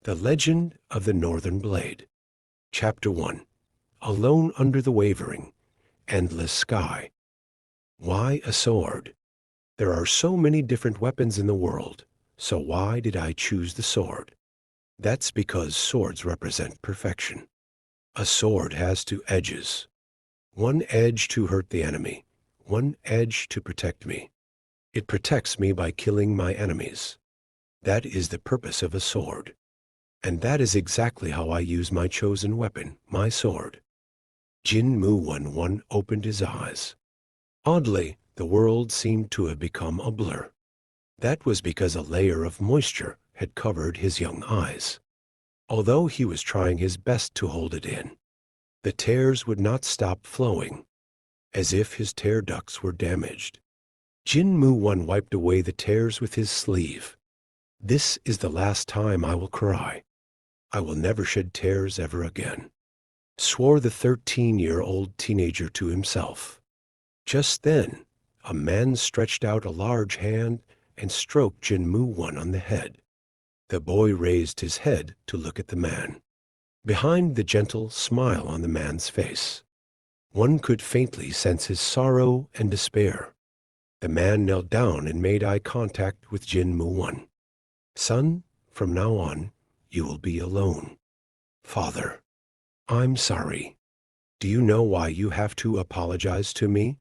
The Legend of the Northern Blade. Chapter 1. Alone under the Wavering. Endless Sky. Why a sword? There are so many different weapons in the world, so why did I choose the sword? That's because swords represent perfection. A sword has two edges. One edge to hurt the enemy, one edge to protect me. It protects me by killing my enemies. That is the purpose of a sword. And that is exactly how I use my chosen weapon, my sword. Jin Mu-1 opened his eyes. Oddly, the world seemed to have become a blur. That was because a layer of moisture had covered his young eyes. Although he was trying his best to hold it in, the tears would not stop flowing, as if his tear ducts were damaged. Jin Mu-1 wiped away the tears with his sleeve. This is the last time I will cry. I will never shed tears ever again, swore the 13-year-old teenager to himself. Just then, a man stretched out a large hand and stroked Jin Mu-1 on the head. The boy raised his head to look at the man. Behind the gentle smile on the man's face, one could faintly sense his sorrow and despair. The man knelt down and made eye contact with Jin Mu-1. Son, from now on, you will be alone. Father, I'm sorry. Do you know why you have to apologize to me?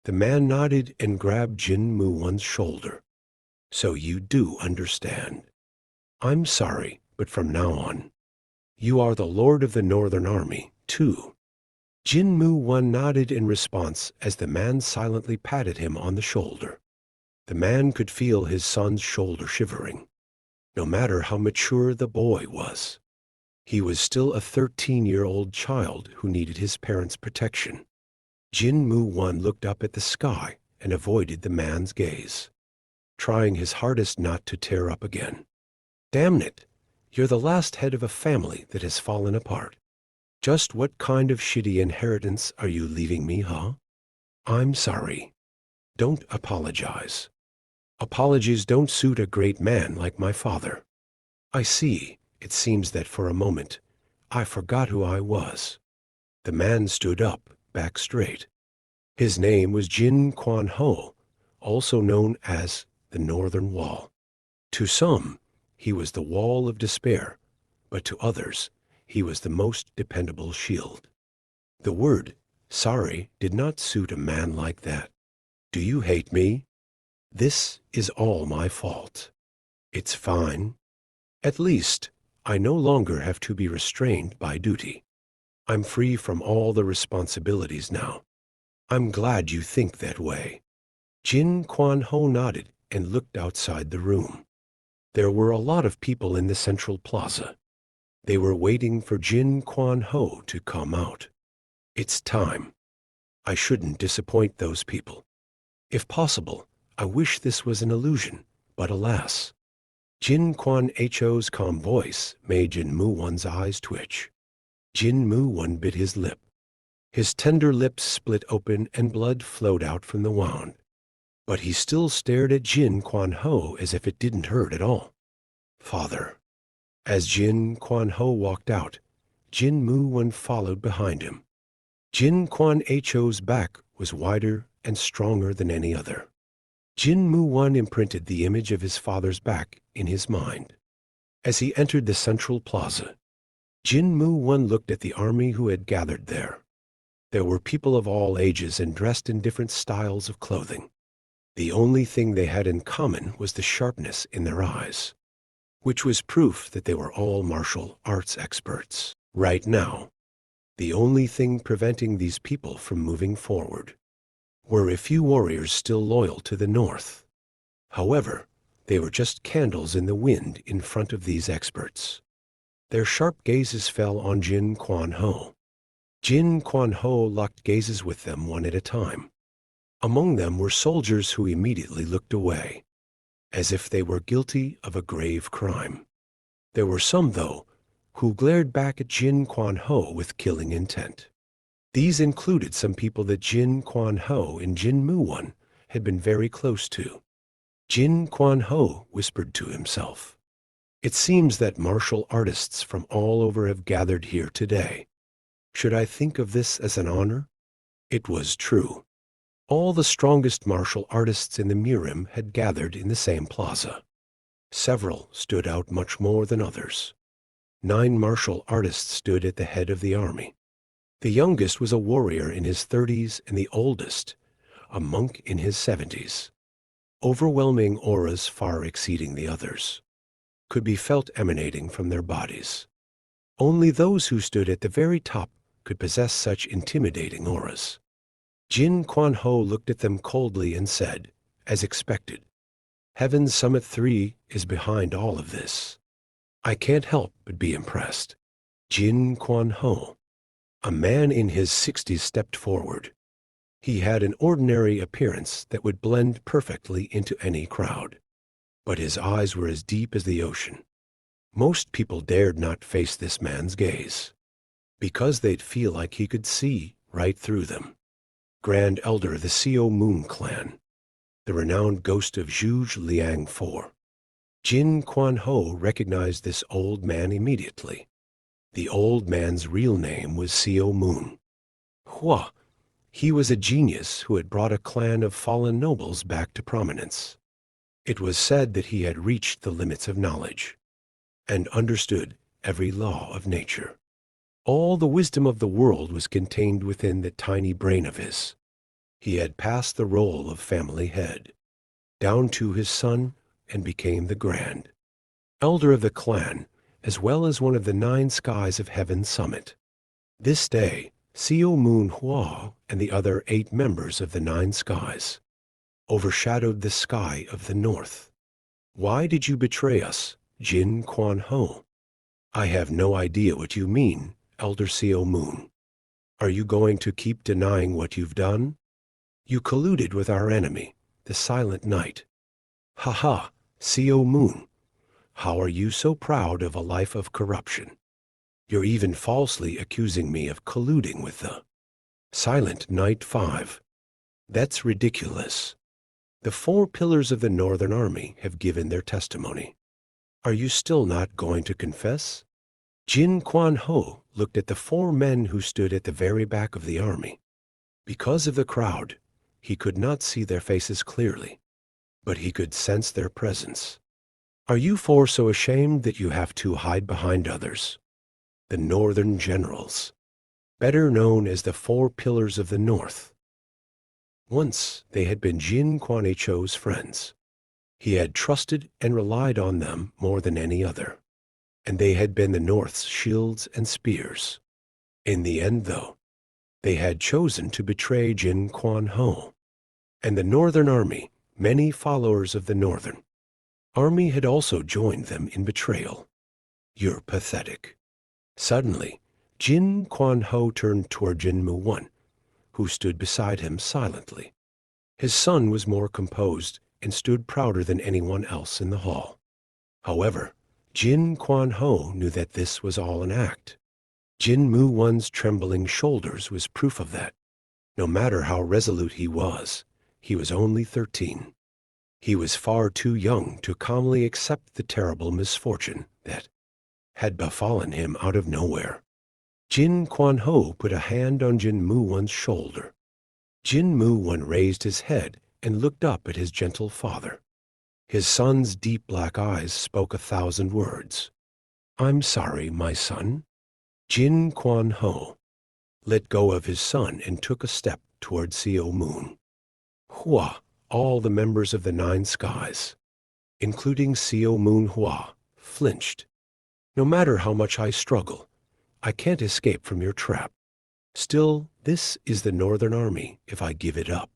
The man nodded and grabbed Jin Mu-1's shoulder. So you do understand. I'm sorry, but from now on, you are the Lord of the Northern Army, too. Jin Mu-1 nodded in response as the man silently patted him on the shoulder. The man could feel his son's shoulder shivering. No matter how mature the boy was, he was still a 13-year-old child who needed his parents' protection. Jin Mu-1 looked up at the sky and avoided the man's gaze, trying his hardest not to tear up again. Damn it, you're the last head of a family that has fallen apart. Just what kind of shitty inheritance are you leaving me, huh? I'm sorry. Don't apologize. Apologies don't suit a great man like my father. I see. It seems that for a moment, I forgot who I was. The man stood up, back straight. His name was Jin Quan-ho, also known as the Northern Wall. To some, he was the wall of despair, but to others, he was the most dependable shield. The word sorry did not suit a man like that. Do you hate me? This is all my fault. It's fine. At least, I no longer have to be restrained by duty. I'm free from all the responsibilities now. I'm glad you think that way. Jin Quan-ho nodded and looked outside the room. There were a lot of people in the central plaza. They were waiting for Jin Quan-ho to come out. It's time. I shouldn't disappoint those people. If possible, I wish this was an illusion, but alas. Jin Quan-ho's calm voice made Jin Mu-1's eyes twitch. Jin Mu-1 bit his lip. His tender lips split open and blood flowed out from the wound. But he still stared at Jin Quan-ho as if it didn't hurt at all. Father. As Jin Quan-ho walked out, Jin Mu-1 followed behind him. Jin Quan-ho's back was wider and stronger than any other. Jin Mu-1 imprinted the image of his father's back in his mind. As he entered the central plaza, Jin Mu-1 looked at the army who had gathered there. There were people of all ages and dressed in different styles of clothing. The only thing they had in common was the sharpness in their eyes, which was proof that they were all martial arts experts. Right now, the only thing preventing these people from moving forward were a few warriors still loyal to the north. However, they were just candles in the wind in front of these experts. Their sharp gazes fell on Jin Quan-ho. Jin Quan-ho locked gazes with them one at a time. Among them were soldiers who immediately looked away, as if they were guilty of a grave crime. There were some, though, who glared back at Jin Quan-ho with killing intent. These included some people that Jin Quan-ho and Jin Mu-1 had been very close to. Jin Quan-ho whispered to himself, It seems that martial artists from all over have gathered here today. Should I think of this as an honor? It was true. All the strongest martial artists in the Mirim had gathered in the same plaza. Several stood out much more than others. 9 martial artists stood at the head of the army. The youngest was a warrior in his 30s and the oldest, a monk in his 70s. Overwhelming auras far exceeding the others could be felt emanating from their bodies. Only those who stood at the very top could possess such intimidating auras. Jin Quan Ho looked at them coldly and said, as expected, Heaven's Summit 3 is behind all of this. I can't help but be impressed. Jin Quan Ho, a man in his 60s, stepped forward. He had an ordinary appearance that would blend perfectly into any crowd, but his eyes were as deep as the ocean. Most people dared not face this man's gaze, because they'd feel like he could see right through them. Grand Elder of the Seo Moon clan, the renowned ghost of Zhuge Liang IV. Jin Quan Ho recognized this old man immediately. The old man's real name was Seo Moon. Hua. He was a genius who had brought a clan of fallen nobles back to prominence. It was said that he had reached the limits of knowledge and understood every law of nature. All the wisdom of the world was contained within that tiny brain of his. He had passed the role of family head down to his son and became the Grand Elder of the clan, as well as one of the 9 skies of Heaven's Summit. This day, Seo Moon Hua and the other 8 members of the 9 skies overshadowed the sky of the north. Why did you betray us, Jin Quan Ho? I have no idea what you mean, Elder Seo Moon. Are you going to keep denying what you've done? You colluded with our enemy, the Silent Knight. Ha ha, Seo Moon. How are you so proud of a life of corruption? You're even falsely accusing me of colluding with the Silent Knight 5. That's ridiculous. The 4 pillars of the Northern Army have given their testimony. Are you still not going to confess? Jin Quan Ho looked at the 4 men who stood at the very back of the army. Because of the crowd, he could not see their faces clearly, but he could sense their presence. Are you 4 so ashamed that you have to hide behind others? The Northern Generals, better known as the 4 Pillars of the North. Once they had been Jin Quan Cho's friends. He had trusted and relied on them more than any other, and they had been the North's shields and spears. In the end, though, they had chosen to betray Jin Quan Ho and the Northern Army. Many followers of the Northern Army had also joined them in betrayal. You're pathetic. Suddenly, Jin Quan Ho turned toward Jin Mu Wan, who stood beside him silently. His son was more composed and stood prouder than anyone else in the hall. However, Jin Quan Ho knew that this was all an act. Jin Mu Wan's trembling shoulders was proof of that. No matter how resolute he was only 13. He was far too young to calmly accept the terrible misfortune that had befallen him out of nowhere. Jin Quan Ho put a hand on Jin Mu Wan's shoulder. Jin Mu Wan raised his head and looked up at his gentle father. His son's deep black eyes spoke 1,000 words. I'm sorry, my son. Jin Quan Ho let go of his son and took a step toward Seo Moon. Hua, all the members of the 9 skies, including Seo Moon Hua, flinched. No matter how much I struggle, I can't escape from your trap. Still, this is the Northern Army if I give it up.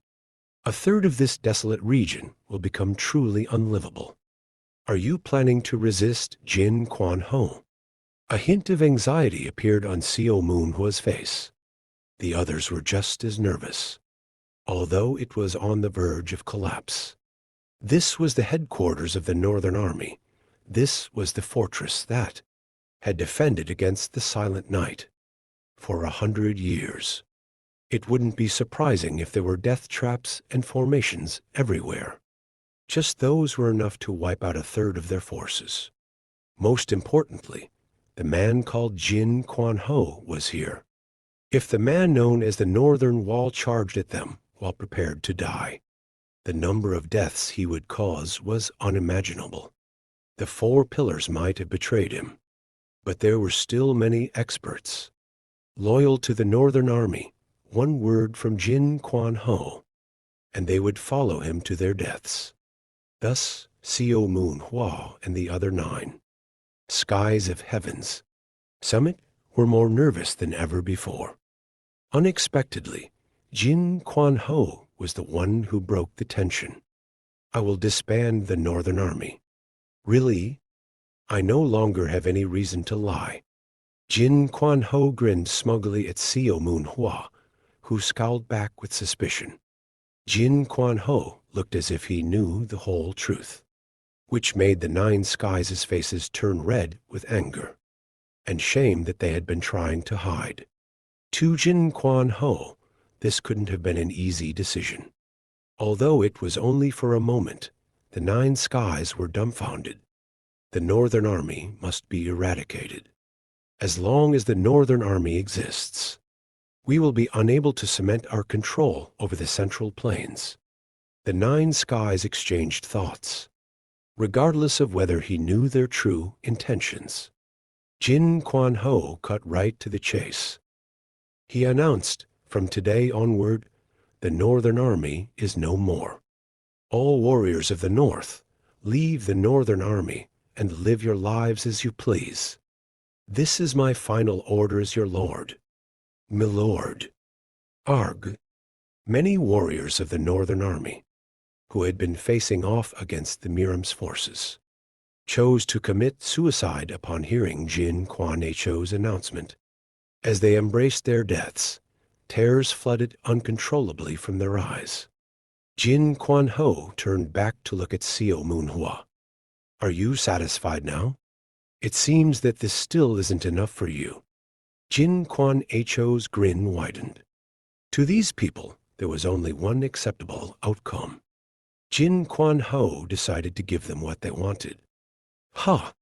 1/3 of this desolate region will become truly unlivable. Are you planning to resist Jin Quan Ho? A hint of anxiety appeared on Seo Moon Hua's face. The others were just as nervous, although it was on the verge of collapse. This was the headquarters of the Northern Army. This was the fortress that had defended against the Silent Knight for 100 years. It wouldn't be surprising if there were death traps and formations everywhere. Just those were enough to wipe out 1/3 of their forces. Most importantly, the man called Jin Quan Ho was here. If the man known as the Northern Wall charged at them while prepared to die, the number of deaths he would cause was unimaginable. The four pillars might have betrayed him, but there were still many experts. Loyal to the Northern Army, one word from Jin Quan Ho, and they would follow him to their deaths. Thus, Seo Moon Hua and the other 9. Skies of heavens. Summit were more nervous than ever before. Unexpectedly, Jin Quan Ho was the one who broke the tension. I will disband the Northern Army. Really? I no longer have any reason to lie. Jin Quan Ho grinned smugly at Seo Moon Hua, who scowled back with suspicion. Jin Quan Ho looked as if he knew the whole truth, which made the 9 skies' faces turn red with anger and shame that they had been trying to hide. To Jin Quan Ho, this couldn't have been an easy decision. Although it was only for a moment, the 9 skies were dumbfounded. The Northern Army must be eradicated. As long as the Northern Army exists, we will be unable to cement our control over the Central Plains. The 9 skies exchanged thoughts, regardless of whether he knew their true intentions. Jin Quan Ho cut right to the chase. He announced, from today onward, the Northern Army is no more. All warriors of the North, leave the Northern Army and live your lives as you please. This is my final order as your lord. Milord. Arg. Many warriors of the Northern Army, who had been facing off against the Miram's forces, chose to commit suicide upon hearing Jin Quan Ho's announcement. As they embraced their deaths, tears flooded uncontrollably from their eyes. Jin Quan Ho turned back to look at Seo Moon Hua. Are you satisfied now? It seems that this still isn't enough for you. Jin Quan Ho's grin widened. To these people, there was only one acceptable outcome. Jin Quan Ho decided to give them what they wanted. Ha!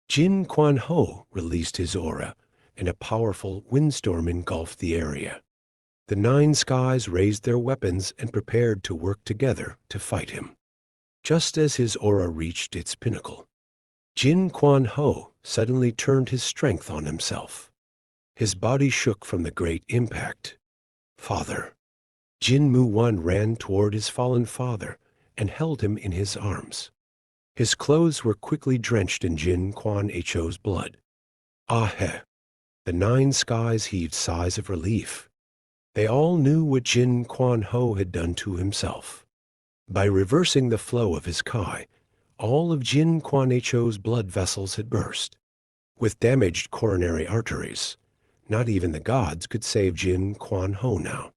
Jin Quan Ho released his aura, and a powerful windstorm engulfed the area. The 9 skies raised their weapons and prepared to work together to fight him. Just as his aura reached its pinnacle, Jin Quan Ho suddenly turned his strength on himself. His body shook from the great impact. Father. Jin Mu Wan ran toward his fallen father and held him in his arms. His clothes were quickly drenched in Jin Quan Ho's blood. Ah he! The 9 skies heaved sighs of relief. They all knew what Jin Quan Ho had done to himself. By reversing the flow of his Kai, all of Jin Quan Ho's blood vessels had burst. With damaged coronary arteries, not even the gods could save Jin Quan Ho now.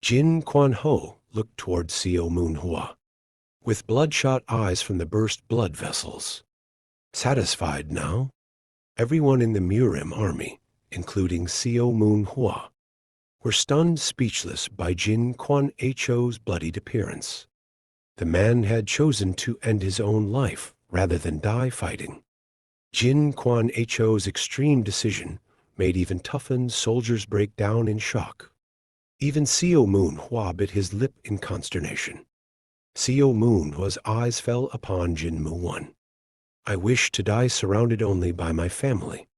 Jin Quan Ho looked toward Seo Moon Hua, with bloodshot eyes from the burst blood vessels. Satisfied now? Everyone in the Miram army, including Seo Moon Hua, were stunned speechless by Jin Quan Ho's bloodied appearance. The man had chosen to end his own life rather than die fighting. Jin Quan Ho's extreme decision made even toughened soldiers break down in shock. Even Seo Moon Hua bit his lip in consternation. Seo Moon Hua's eyes fell upon Jin Mu Wan. I wish to die surrounded only by my family.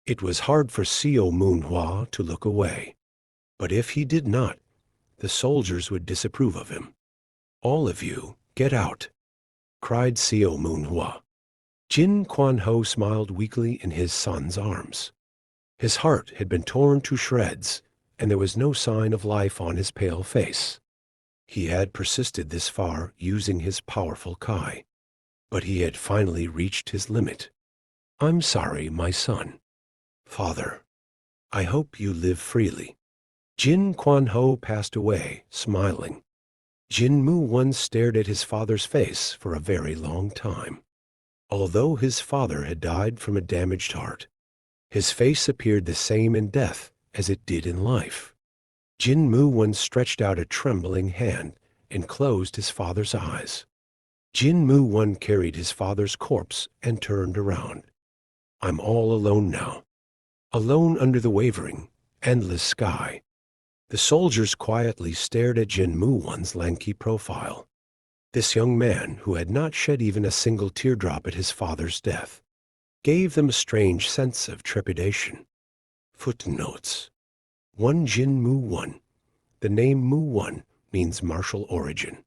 It was hard for Seo Moon Hua to look away. But if he did not, the soldiers would disapprove of him. All of you, get out, cried Seo Moon Hua. Jin Quan Ho smiled weakly in his son's arms. His heart had been torn to shreds, and there was no sign of life on his pale face. He had persisted this far using his powerful Kai, but he had finally reached his limit. I'm sorry, my son. Father, I hope you live freely. Jin Quan Ho passed away, smiling. Jin Mu Wan stared at his father's face for a very long time. Although his father had died from a damaged heart, his face appeared the same in death as it did in life. Jin Mu Wan stretched out a trembling hand and closed his father's eyes. Jin Mu Wan carried his father's corpse and turned around. I'm all alone now. Alone under the wavering, endless sky. The soldiers quietly stared at Jin Mu-won's lanky profile. This young man, who had not shed even a single teardrop at his father's death, gave them a strange sense of trepidation. Footnotes. 1 Jin Mu-won. The name Mu-won means martial origin.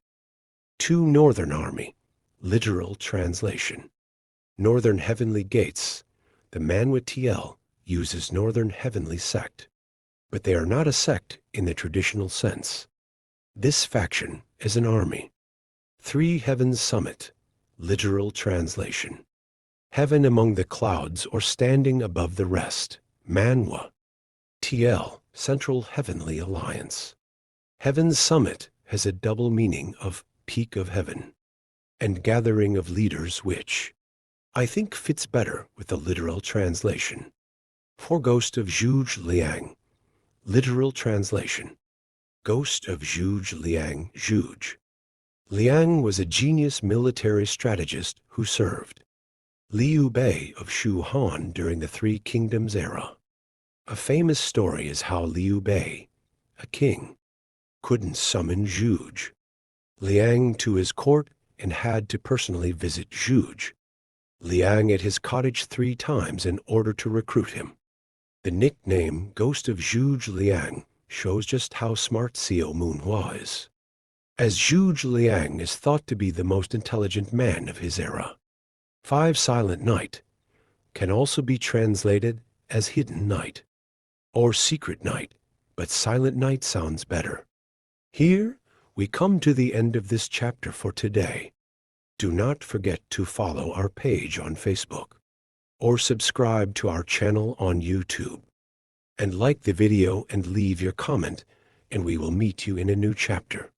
2 Northern Army. Literal translation. Northern Heavenly Gates. The Manhwa TL uses Northern Heavenly Sect, but they are not a sect in the traditional sense. This faction is an army. 3 Heavens Summit. Literal translation. Heaven among the clouds or standing above the rest. Manhwa. TL, Central Heavenly Alliance. Heaven's Summit has a double meaning of peak of heaven and gathering of leaders, which I think fits better with the literal translation. For Ghost of Zhuge Liang. Literal translation. Ghost of Zhuge Liang, Zhuge. Liang was a genius military strategist who served Liu Bei of Shu Han during the Three Kingdoms era. A famous story is how Liu Bei, a king, couldn't summon Zhuge Liang to his court and had to personally visit Zhuge Liang at his cottage 3 times in order to recruit him. The nickname Ghost of Zhuge Liang shows just how smart Xiao Munhua is, as Zhuge Liang is thought to be the most intelligent man of his era. 5 Silent Night can also be translated as Hidden Night or Secret Night, but Silent Night sounds better. Here we come to the end of this chapter for today. Do not forget to follow our page on Facebook or subscribe to our channel on YouTube. And like the video and leave your comment, and we will meet you in a new chapter.